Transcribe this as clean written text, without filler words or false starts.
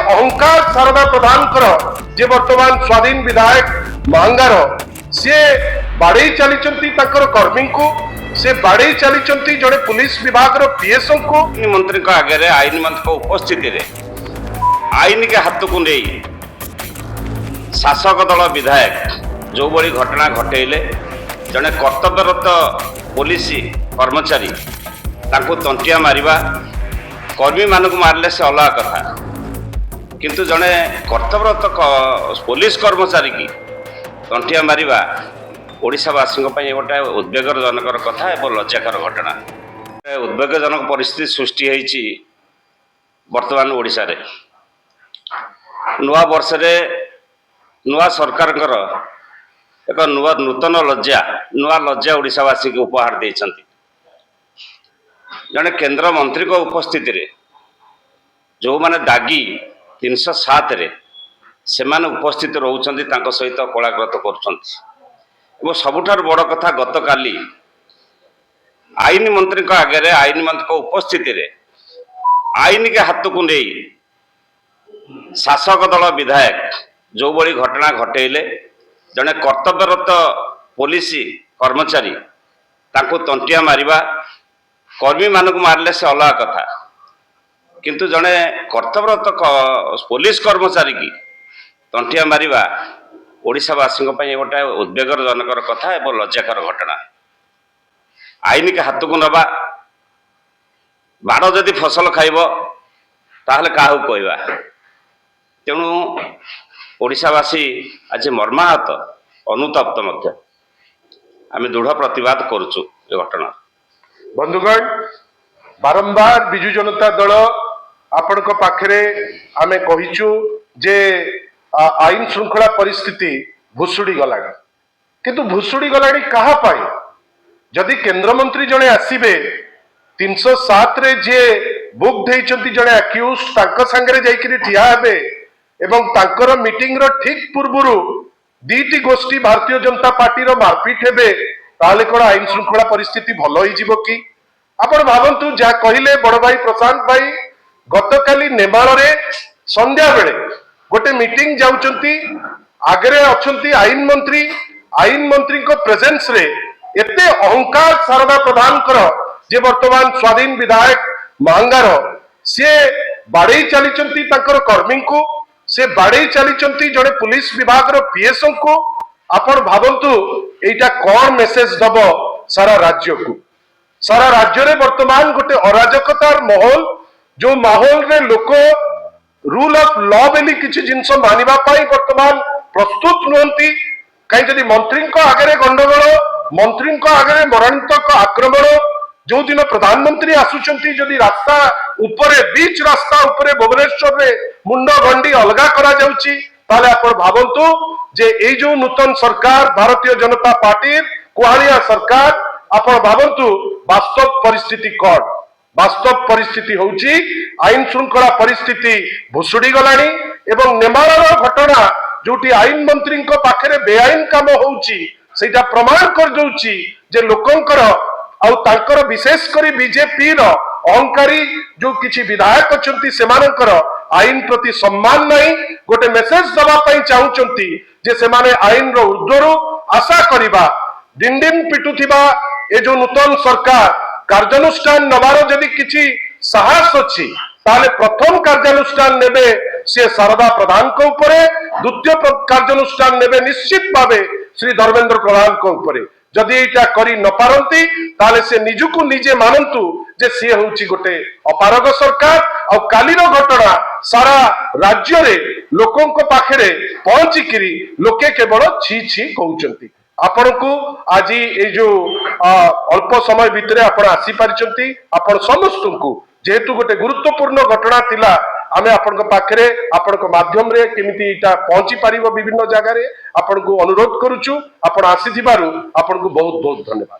अहंकार शारदा प्रधान जे वर्तमान स्वाधीन विधायक महांगार सी बाड़े चली कर्मी को से बाड़े चली जड़े पुलिस विभाग पीएस को मंत्री आगे आईन मंत्री उपस्थिति रे आईन के हाथ को नहीं शासक दल विधायक जो बड़ी घटना घटेले जड़े कर्तव्यरत पुलिस कर्मचारी तंटिया मारिबा कर्मी मानक मारले से अलग कथा किंतु जड़े कर्तव्यरत पुलिस कर्मचारी की तंटिया मारिबा ओडिशावासी गोटे उद्वेगजनक कथा एवं लज्जाकर घटना उद्वेगजनक परिस्थिति सृष्टि होती वर्तमान ओडिशा रे नुआ वर्ष रे नुआ सरकार एक नूतन लज्जा ओडिशावासी को उपहार देइछंती जड़े केंद्र मंत्री को उपस्थिति रे जो माने दागी 307 रे से माने उपस्थित रहउछंती तांको सहित कोलाग्रत करूछंती एवं सबुठार बड़ कथा गत काली आईन मंत्री आगे आईन मंत्री उपस्थिति रे आईन के हाथ को नहीं शासक दल विधायक जो बड़ी घटना घटेले जड़े कर्तव्यरत पुलिस कर्मचारी तंटिया मारिबा कर्मी मानक मारले से अलग कथा किंतु जड़े कर्तव्यरत पुलिस कर्मचारी की तंटिया मारिबा ओडिशावासी गोटे उद्वेगजनक कथा एवं लज्जाकर घटना आईन के हाथ को नवा बाड़ जदि फसल खाइब ताहले काहू कहवा तेणु ओडिशावासी आज मर्माहत अनुतप्त मध्य आम दृढ़ प्रतिवाद करुचु घटना बंधुगण बारंबार विजु जनता दल आपण पाखरे आमे कहिचु जे आईन श्रृंखला परिस्थिति भुसुड़ी गला किंतु भुसुड़ी गला कहा पाई जदि केंद्र मंत्री जड़े आसबे 307 रे जे बुक देइचंती जड़े अक्यूज तांको संगरे जाइकरी ठिया हेबे एवं तांकर मीटिंग रो ठीक पूर्वरु दीटी गोष्ठी भारतीय जनता पार्टी रो मारपीट हेबे ताले कोन आईन श्रृंखला परिस्थिति भलो होई जिवो कि आपण भावंतु जा कहिले बड़ भाई प्रशांत भाई गतकाली नेमाल रे संध्या बेले गोटे मीटिंग जाउचंती आगरे अछंती आईन मंत्री को प्रेजेंस रे एते अहंकार शारदा प्रधान जे वर्तमान स्वाधीन विधायक महांगार सी बाड़े चली कर्मी को से बाड़े चली जड़े पुलिस विभाग पीएस को आपण भावंतु एटा कौन मेसेज दब सारा राज्य को सारा राज्य रे वर्तमान गोटे अराजकतार माहौल जो माहौल रे लोक रूल ऑफ लॉ बेली किछि जिंस मानिबा पाई वर्तमान प्रस्तुत नुहंती कहीं जदि मंत्री आगे गंडगोल मंत्री आगे मरणांतक आक्रमण जो दिन प्रधानमंत्री आसुचंती जदि रास्ता उपरे बीच रास्ता उपरे भुवनेश्वर रे मुंड गंडी अलगा करा जाउची ताले आपण भावंतु जे ए जो नूतन सरकार भारतीय जनता पार्टी कुहाड़िया सरकार आपण भावंतु वास्तव परिस्थिति कौन वास्तव परिस्थिति होउची आईन श्रृंखला परिस्थिति भुसुड़ी गलानी एवं नेमाळर घटना जोटी आईन मंत्री पाखरे बेआईन काम होउची सेटा प्रमाण कर दउची जे लोकंकर आउ तांकर विशेष करी बीजेपी रो अहंकारी जो किछि विधायक अछंती सेमानकर आईन प्रति सम्मान नहीं गोटे मेसेज दबा पई चाहुचंती जे सेमाने आईन रो ऊर्ध्वरु आशा करिबा डिंडिम पिटुथिबा ए जो नूतन सरकार कार्यानुष्ठान नबार जदि किछि साहस अछि ताले प्रथम कार्यानुष्ठान नेबे से शारदा प्रधान को ऊपरे द्वितीय कार्यानुष्ठान नेबे निश्चित भावे श्री धर्मेंद्र प्रधान को ऊपरे जदि एटा करी न पारंती ताले से निजुकु निजे मानंतु जे सी होउची गोटे अपारग सरकार आ कालीर घटना सारा राज्य रे लोकों को पाखरे पहुंची किरी लोके केवल छी छी कहउचंती आपण को आज ये जो अल्प समय भितर आपण आसी पारिचंती आपण समस्त को जेहेतु गोटे गुरुत्वपूर्ण घटना थिला आमे आपण पाखरे आपण माध्यम रे केमिति इटा पहुंची पारिबो विभिन्न जगह रे आपण को अनुरोध करूछु आपण आसी थिबारु आपण को बहुत बहुत धन्यवाद।